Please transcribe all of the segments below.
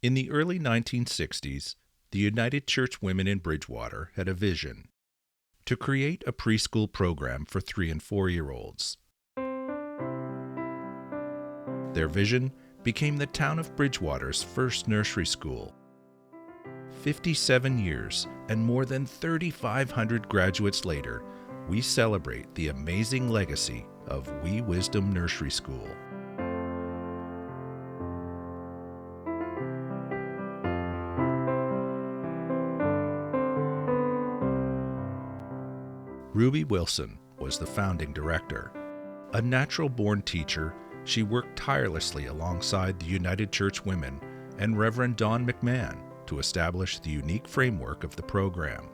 In the early 1960s, the United Church Women in Bridgewater had a vision to create a preschool program for 3- and 4-year-olds. Their vision became the town of Bridgewater's first nursery school. 57 years and more than 3,500 graduates later, we celebrate the amazing legacy of Wee Wisdom Nursery School. Ruby Wilson was the founding director. A natural-born teacher, she worked tirelessly alongside the United Church Women and Reverend Don McMahon to establish the unique framework of the program.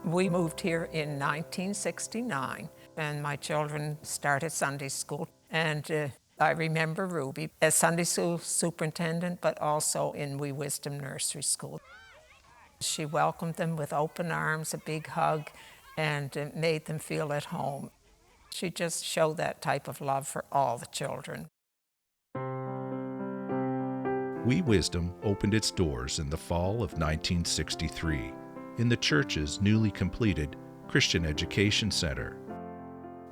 We moved here in 1969, and my children started Sunday school. And I remember Ruby as Sunday school superintendent, but also in Wee Wisdom Nursery School. She welcomed them with open arms, a big hug, and made them feel at home. She just showed that type of love for all the children. Wee Wisdom opened its doors in the fall of 1963 in the church's newly completed Christian Education Center.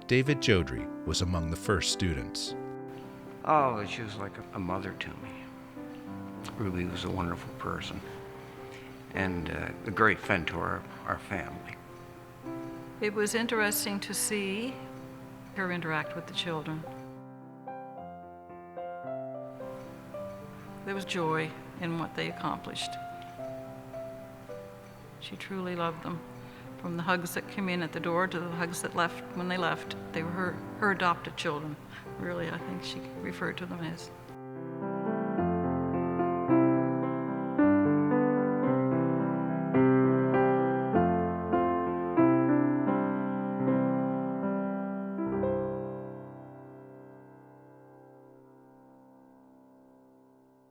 David Jodry was among the first students. Oh, she was like a mother to me. Ruby was a wonderful person and a great friend to our family. It was interesting to see her interact with the children. There was joy in what they accomplished. She truly loved them. From the hugs that came in at the door to the hugs that left when they left, they were her adopted children. Really, I think she referred to them as.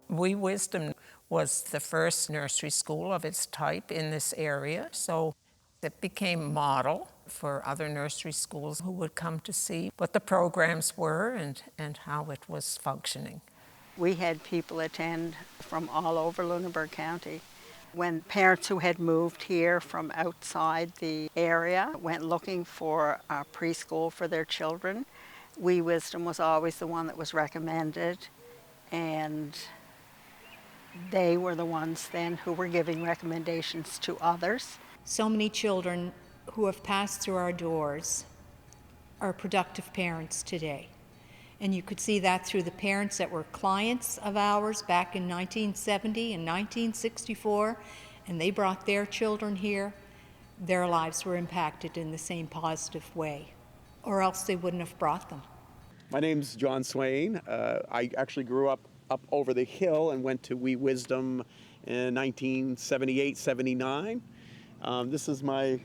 Wee Wisdom was the first nursery school of its type in this area, so it became model for other nursery schools who would come to see what the programs were and how it was functioning. We had people attend from all over Lunenburg County. When parents who had moved here from outside the area went looking for a preschool for their children, Wee Wisdom was always the one that was recommended, and they were the ones then who were giving recommendations to others. So many children who have passed through our doors are productive parents today. And you could see that through the parents that were clients of ours back in 1970 and 1964, and they brought their children here. Their lives were impacted in the same positive way, or else they wouldn't have brought them. My name's John Swain. I actually grew up over the hill and went to Wee Wisdom in 1978-79. This is my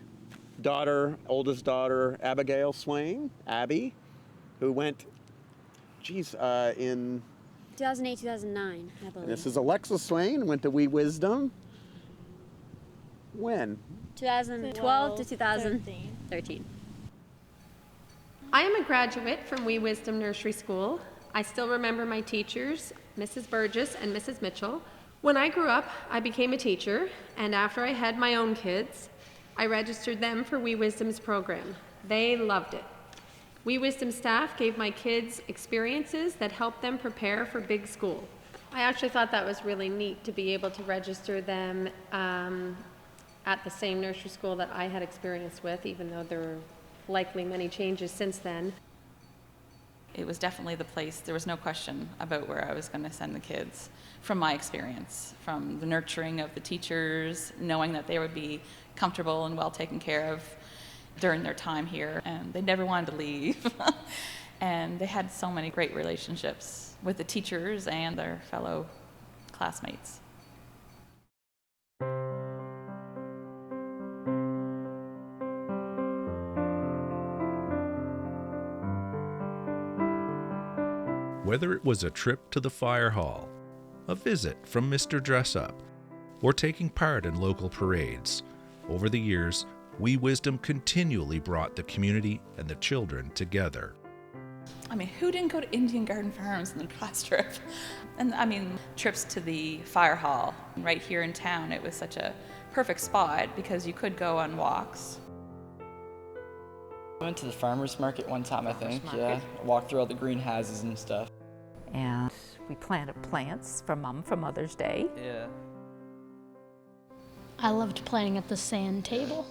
oldest daughter, Abigail Swain, Abby, who went, in 2008, 2009, I believe. This is Alexa Swain, went to Wee Wisdom. When? 2012 to 2013. I am a graduate from Wee Wisdom Nursery School. I still remember my teachers, Mrs. Burgess and Mrs. Mitchell. When I grew up, I became a teacher, and after I had my own kids, I registered them for Wee Wisdom's program. They loved it. Wee Wisdom staff gave my kids experiences that helped them prepare for big school. I actually thought that was really neat to be able to register them at the same nursery school that I had experience with, even though there were likely many changes since then. It was definitely the place. There was no question about where I was going to send the kids from my experience, from the nurturing of the teachers, knowing that they would be comfortable and well taken care of during their time here, and they never wanted to leave. And they had so many great relationships with the teachers and their fellow classmates. Whether it was a trip to the fire hall, a visit from Mr. Dressup, or taking part in local parades, over the years, Wee Wisdom continually brought the community and the children together. I mean, who didn't go to Indian Garden Farms and the class trip? And I mean, trips to the fire hall right here in town, it was such a perfect spot because you could go on walks. I went to the farmer's market one time, I think, yeah. Walked through all the greenhouses and stuff. And we planted plants for Mom for Mother's Day. Yeah. I loved playing at the sand table.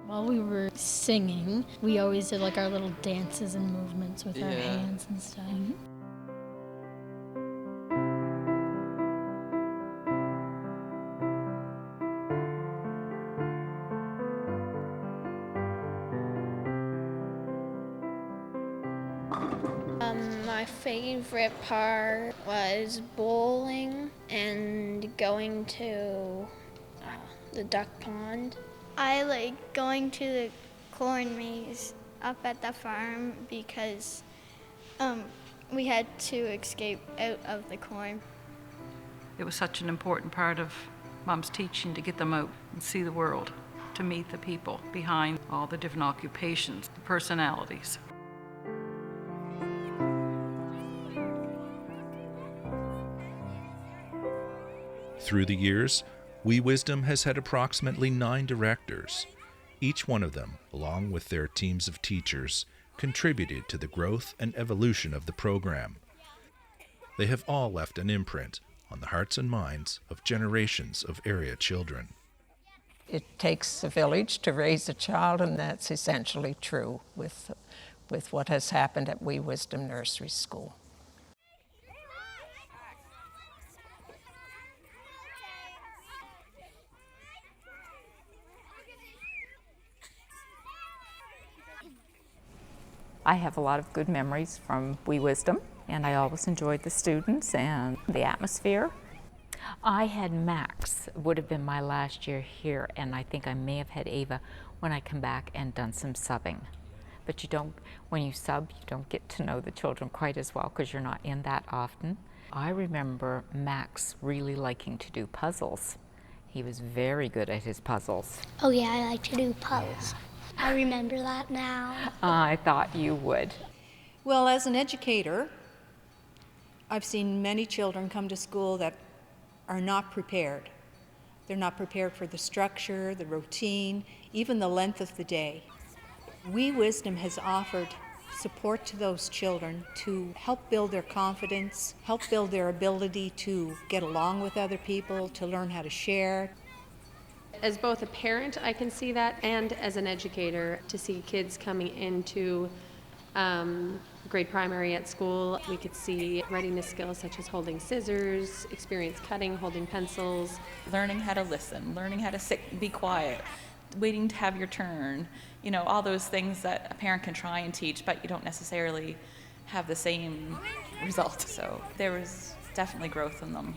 While we were singing, we always did like our little dances and movements with our hands and stuff. My favorite part was bowling and going to the duck pond. I like going to the corn maze up at the farm because we had to escape out of the corn. It was such an important part of Mom's teaching to get them out and see the world, to meet the people behind all the different occupations, the personalities. Through the years, Wee Wisdom has had approximately 9 directors. Each one of them, along with their teams of teachers, contributed to the growth and evolution of the program. They have all left an imprint on the hearts and minds of generations of area children. It takes a village to raise a child, and that's essentially true with what has happened at Wee Wisdom Nursery School. I have a lot of good memories from Wee Wisdom, and I always enjoyed the students and the atmosphere. I had Max, would have been my last year here, and I think I may have had Ava when I come back and done some subbing. But you don't, when you sub, you don't get to know the children quite as well because you're not in that often. I remember Max really liking to do puzzles. He was very good at his puzzles. Oh yeah, I like to do puzzles. I remember that now. I thought you would. Well, as an educator, I've seen many children come to school that are not prepared. They're not prepared for the structure, the routine, even the length of the day. Wee Wisdom has offered support to those children to help build their confidence, help build their ability to get along with other people, to learn how to share. As both a parent, I can see that, and as an educator, to see kids coming into grade primary at school, we could see readiness skills such as holding scissors, experience cutting, holding pencils. Learning how to listen, learning how to sit, be quiet, waiting to have your turn, you know, all those things that a parent can try and teach, but you don't necessarily have the same result. So there was definitely growth in them.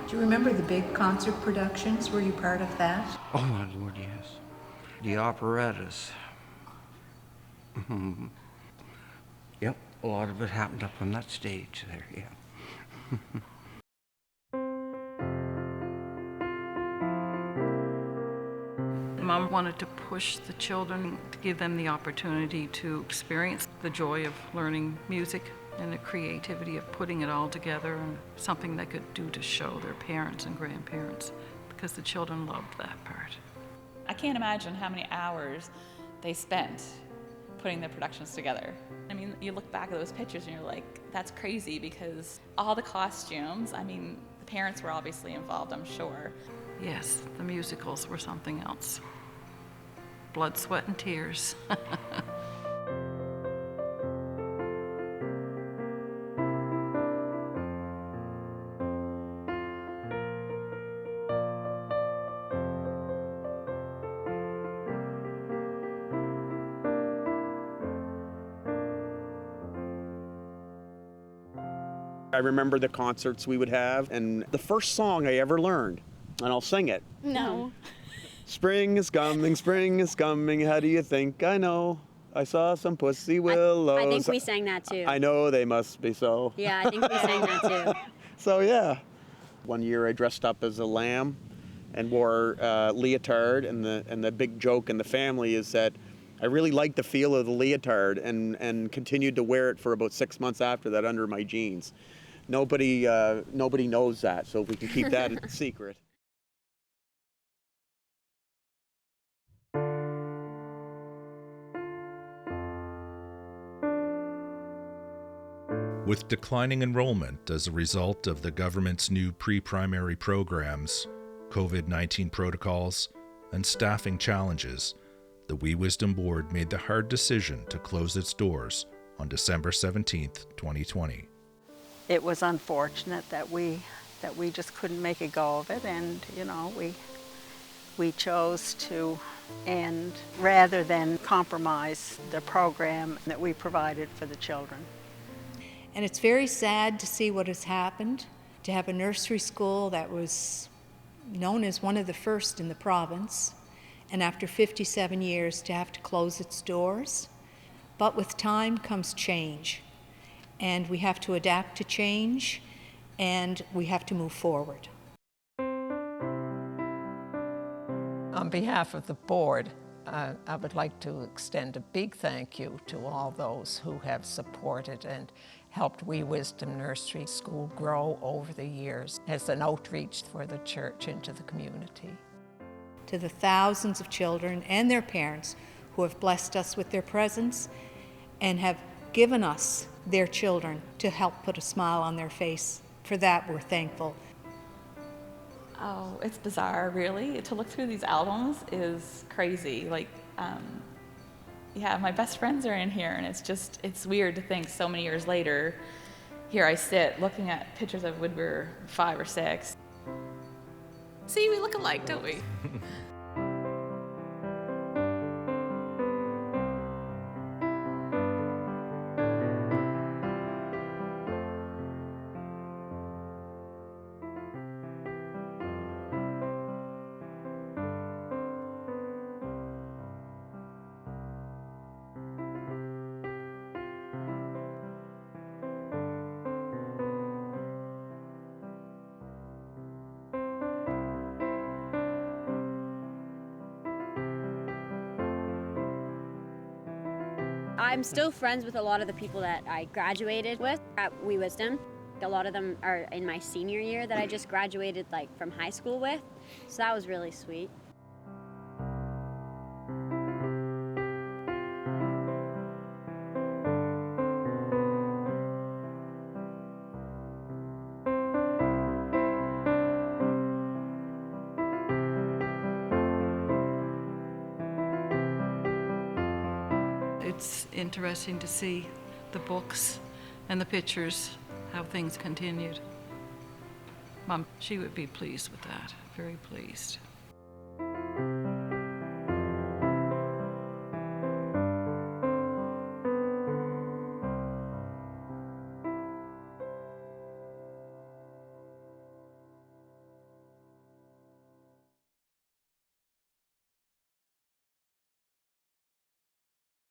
Do you remember the big concert productions? Were you part of that? Oh, my Lord, yes. The operettas. Yep, a lot of it happened up on that stage there, yeah. Mom wanted to push the children to give them the opportunity to experience the joy of learning music and the creativity of putting it all together, and something they could do to show their parents and grandparents, because the children loved that part. I can't imagine how many hours they spent putting the productions together. I mean, you look back at those pictures and you're like, that's crazy, because all the costumes, I mean, the parents were obviously involved, I'm sure. Yes, the musicals were something else. Blood, sweat, and tears. I remember the concerts we would have, and the first song I ever learned, and I'll sing it. No. Spring is coming, how do you think I know? I saw some pussy willows. I think we sang that too. I know they must be so. Yeah, I think we sang that too. So yeah. One year I dressed up as a lamb and wore leotard, and the big joke in the family is that I really liked the feel of the leotard and continued to wear it for about 6 months after that under my jeans. Nobody knows that, so if we can keep that a secret. With declining enrollment as a result of the government's new pre-primary programs, COVID-19 protocols, and staffing challenges, the Wee Wisdom Board made the hard decision to close its doors on December 17th, 2020. It was unfortunate that we just couldn't make a go of it, and we chose to end rather than compromise the program that we provided for the children. And it's very sad to see what has happened, to have a nursery school that was known as one of the first in the province, and after 57 years to have to close its doors. But with time comes change, and we have to adapt to change, and we have to move forward. On behalf of the board, I would like to extend a big thank you to all those who have supported and helped Wee Wisdom Nursery School grow over the years as an outreach for the church into the community. To the thousands of children and their parents who have blessed us with their presence and have given us their children to help put a smile on their face. For that, we're thankful. Oh, it's bizarre, really. To look through these albums is crazy. Yeah, my best friends are in here, and it's weird to think so many years later, here I sit looking at pictures of when we were 5 or 6. See, we look alike, don't we? I'm still friends with a lot of the people that I graduated with at Wee Wisdom. A lot of them are in my senior year that I just graduated from high school with, so that was really sweet. It's interesting to see the books and the pictures, how things continued. Mom, she would be pleased with that, very pleased.